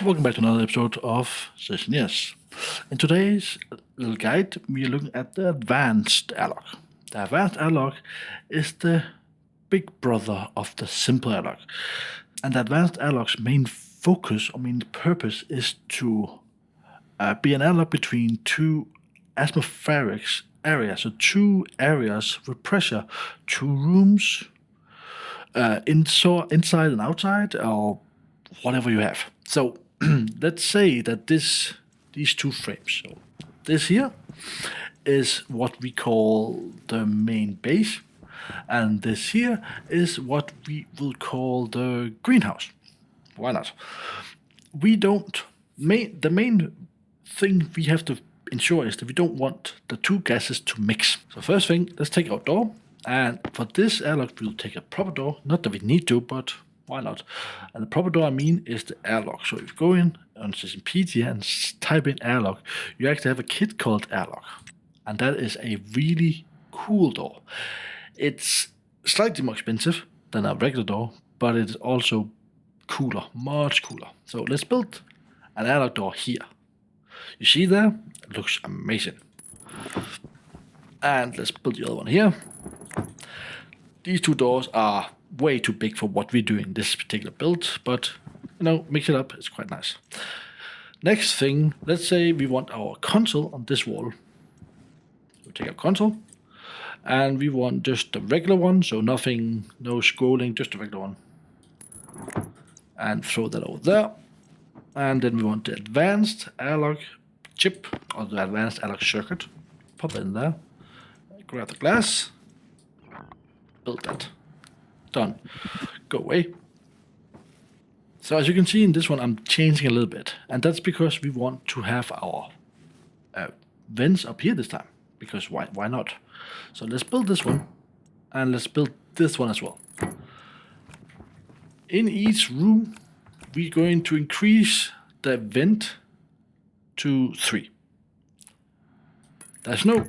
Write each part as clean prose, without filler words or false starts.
Welcome back to another episode of Stationeers. In today's little guide, we are looking at the Advanced Airlock. The Advanced Airlock is the big brother of the Simple Airlock. And the Advanced Airlock's main focus, or main purpose, is to be an airlock between two atmospheric areas, so two areas with pressure, two rooms, inside and outside, or whatever you have. So let's say that these two frames. So this here is what we call the main base, and this here is what we will call the greenhouse. Why not? The main thing we have to ensure is that we don't want the two gases to mix. So first thing, let's take our door, and for this airlock we'll take a proper door. Not that we need to, but why not? And the proper door I mean is the airlock. So if you go in on Stationpedia and type in airlock, you actually have a kit called airlock. And that is a really cool door. It's slightly more expensive than a regular door, but it's also cooler, much cooler. So let's build an airlock door here. You see there? It looks amazing. And let's build the other one here. These two doors are way too big for what we do in this particular build, but mix it up, it's quite nice. Next thing, let's say we want our console on this wall. We'll take our console, and we want just the regular one, so nothing, no scrolling, just the regular one. And throw that over there. And then we want the advanced airlock chip, or the advanced airlock circuit. Pop it in there, grab the glass, build that. Done. Go away. So as you can see in this one, I'm changing a little bit, and that's because we want to have our vents up here this time. Because why not? So let's build this one, and let's build this one as well. In each room, we're going to increase the vent to 3. There's no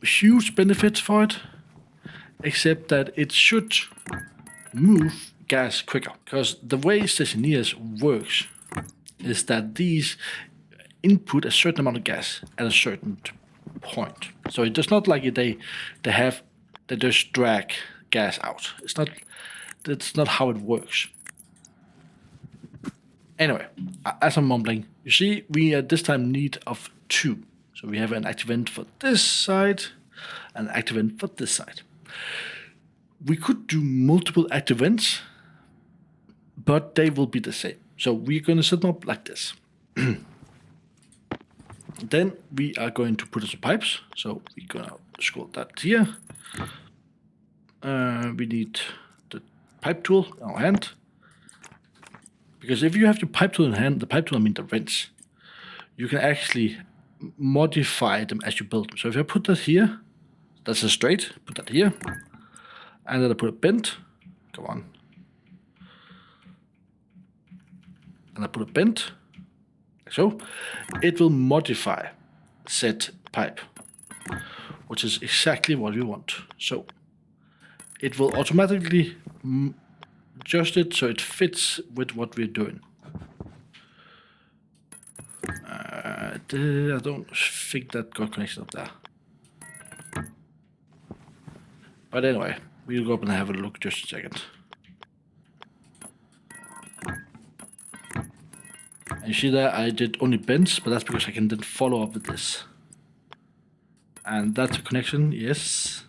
huge benefits for it, except that it should move gas quicker. Because the way Stationeers works is that these input a certain amount of gas at a certain point. So it's not like they just drag gas out. That's not how it works. Anyway, as I'm mumbling, you see we at this time need of 2. So we have an active vent for this side and an active vent for this side. We could do multiple active vents, but they will be the same. So we're going to set them up like this. Then we are going to put in some pipes. So we're going to scroll that here. We need the pipe tool in our hand. Because if you have your pipe tool in hand, the pipe tool, I mean the vents, you can actually modify them as you build them. So if I put that here, that's a straight, put that here. And then I put a bent, come on. And I put a bent, like so. It will modify said pipe, which is exactly what we want. So it will automatically adjust it so it fits with what we're doing. I don't think that got connected up there. But anyway, we'll go up and have a look just a second. And you see there, I did only bends, but that's because I can then follow up with this. And that's a connection, yes.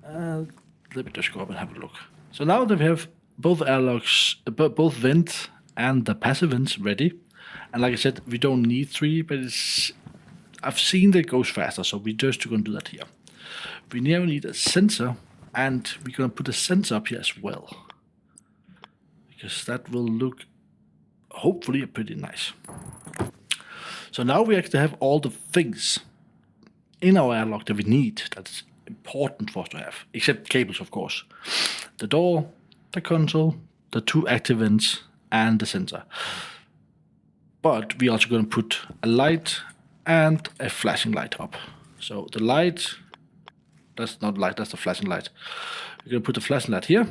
Let me just go up and have a look. So now that we have both airlocks, both vent and the passive vents ready, and like I said, we don't need 3, but I've seen that it goes faster, so we're just going to do that here. We now need a sensor, and we're going to put a sensor up here as well, because that will look hopefully pretty nice. So now we actually have all the things in our airlock that we need, that's important for us to have, except cables, of course. The door, the console, the 2 active vents, and the sensor. But we're also going to put a light and a flashing light up. So the light, that's not light, that's the flashing light. We're going to put the flashing light here.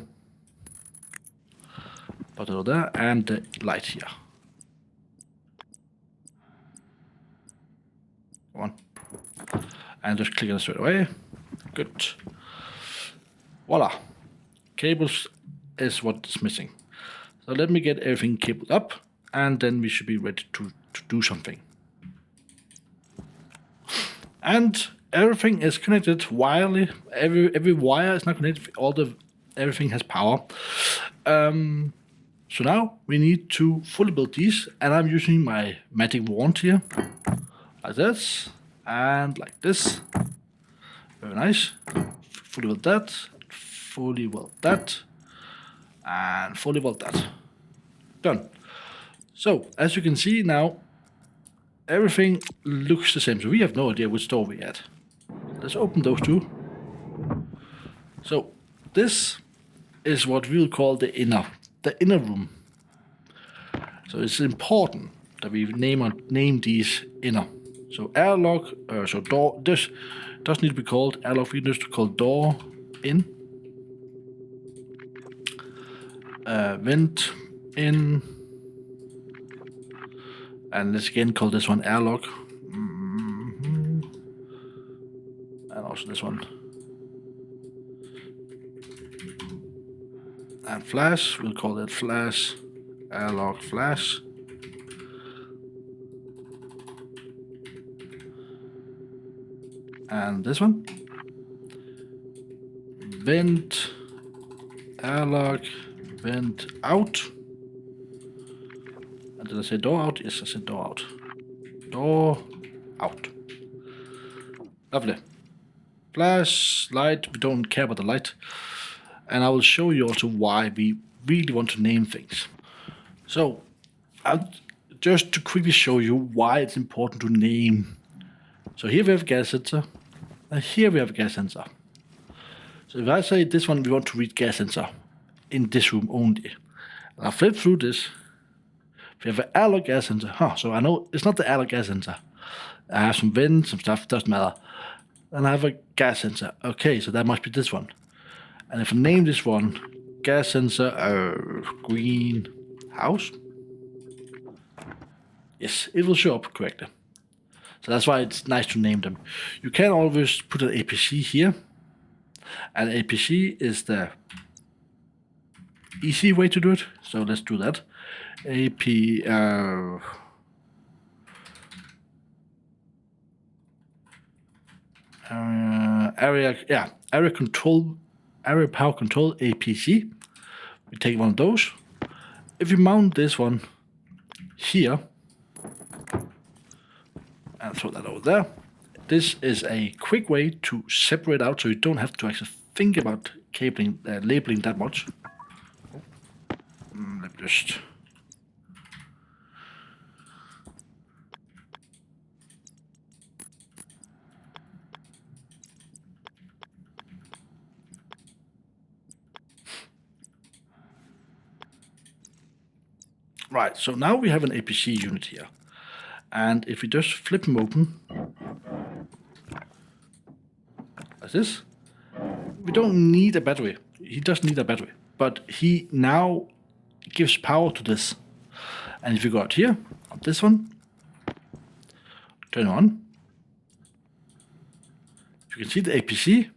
button over there, and the light here. Come on. And just click on it straight away. Good. Voila. Cables is what's missing. So let me get everything cabled up, and then we should be ready to do something. And everything is connected wirely. Every wire is not connected. Everything has power. So now we need to fully build these, and I'm using my magic wand here, like this, and like this. Very nice. Fully weld that, fully weld that, and fully weld that. Done. So as you can see now, everything looks the same. So we have no idea which door we're at. Let's open those two. So this is what we'll call the inner room. So it's important that we name these inner. So airlock, so door. This doesn't need to be called airlock. We just call door in, vent in, and let's again call this one airlock, and also this one. And flash, we'll call it flash, airlock flash. And this one, vent, airlock, vent out. And did I say door out? Yes, I said door out. Door out. Lovely. Flash, light, we don't care about the light. And I will show you also why we really want to name things. So, just to quickly show you why it's important to name. So here we have a gas sensor, and here we have a gas sensor. So if I say this one, we want to read gas sensor in this room only. And I flip through this. We have an airlock gas sensor. So I know it's not the airlock gas sensor. I have some vents, some stuff, doesn't matter. And I have a gas sensor. Okay, so that must be this one. And if I name this one gas sensor greenhouse, yes, it will show up correctly. So that's why it's nice to name them. You can always put an APC here, and APC is the easy way to do it. So let's do that. Area power control APC. We take one of those. If you mount this one here and throw that over there, this is a quick way to separate out, so you don't have to actually think about labeling that much. Let me just. Right, so now we have an APC unit here. And if we just flip him open, like this, we don't need a battery. He doesn't need a battery, but he now gives power to this. And if you go out here, on this one, turn on, you can see the APC,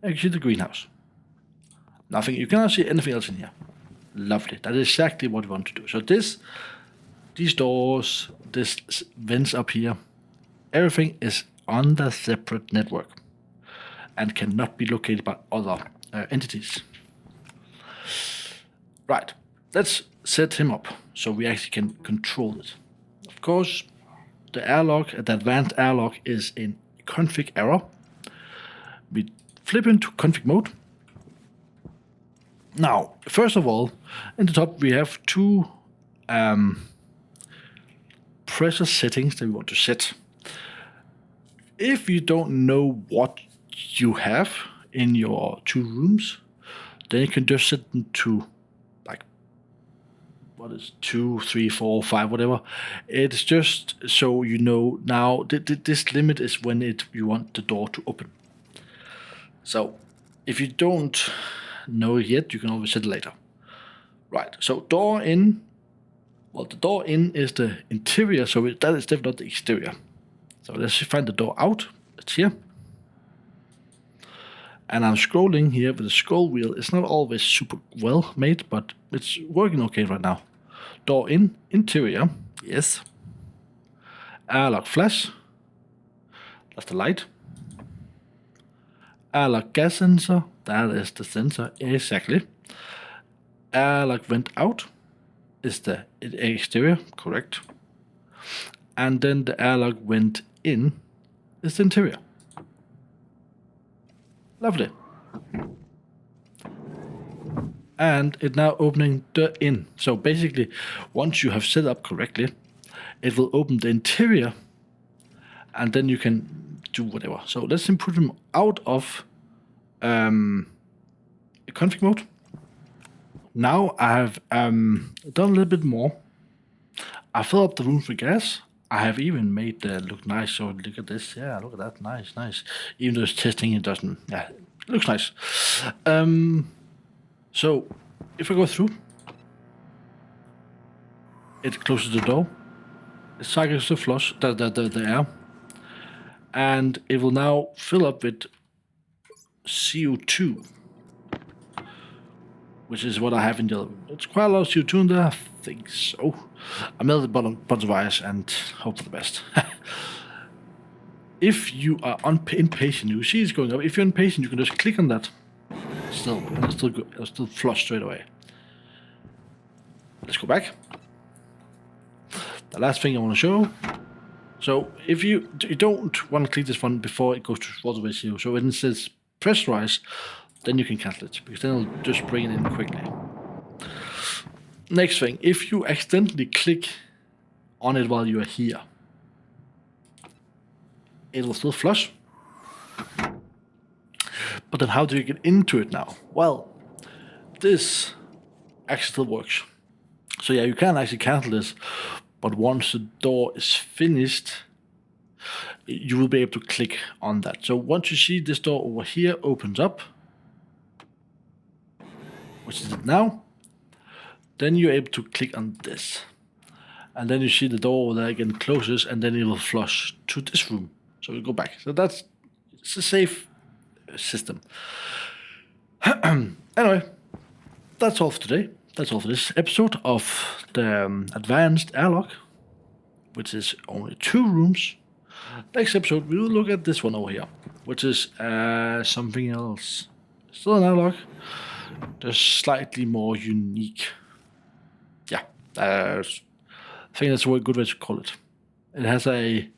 and you can see the greenhouse. Nothing, you cannot see anything else in here. Lovely. That is exactly what we want to do. So these doors, this vents up here, everything is on the separate network and cannot be located by other entities. Right. Let's set him up so we actually can control it. Of course, the airlock, the advanced airlock, is in config error. We flip into config mode. Now, first of all, in the top we have two pressure settings that we want to set. If you don't know what you have in your two rooms, then you can just set them to like, what is 2, 3, 4, 5, whatever. It's just so you know now this limit is when you want the door to open. So if you don't know it yet, you can always set it later. Right, so door in. Well, the door in is the interior, so that is definitely not the exterior. So let's find the door out. It's here. And I'm scrolling here with the scroll wheel. It's not always super well made, but it's working okay right now. Door in, interior, yes. Airlock flash. That's the light. Airlock gas sensor. That is the sensor, exactly. Airlock vent out is the exterior, correct. And then the airlock vent in is the interior. Lovely. And it's now opening the in. So basically, once you have set up correctly, it will open the interior, and then you can do whatever. So let's put them out of config mode. Now I have done a little bit more. I fill up the room with gas. I have even made it look nice. So look at this. Yeah, look at that. Nice, nice. Even though it's testing, it doesn't. Yeah, it looks nice. So if I go through, it closes the door. It cycles the flush, the air, and it will now fill up with CO2, which is what I have in the other room. It's quite a lot of CO2 in there, I think so. I melted a bunch of ice and hope for the best. If you are impatient, you see it's going up. If you're impatient, you can just click on that. It'll still flush straight away. Let's go back. The last thing I want to show. So if you don't want to click this one before it goes to waterway 0, so when it says pressurize, then you can cancel it, because then it'll just bring it in quickly. Next thing, if you accidentally click on it while you are here, it will still flush. But then how do you get into it now? Well, this actually still works. So yeah, you can actually cancel this, but once the door is finished, you will be able to click on that. So once you see this door over here opens up, which is it now, then you're able to click on this. And then you see the door over there again closes, and then it will flush to this room. So we go back. So it's a safe system. Anyway, that's all for today. That's all for this episode of the Advanced Airlock, which is only 2 rooms. Next episode, we will look at this one over here, which is something else. Still an airlock, just slightly more unique. Yeah, I think that's a good way to call it. It has a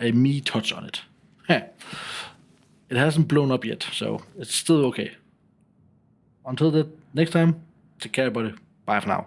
me touch on it. It hasn't blown up yet, so it's still okay. Until the next time, take care, everybody. Bye for now.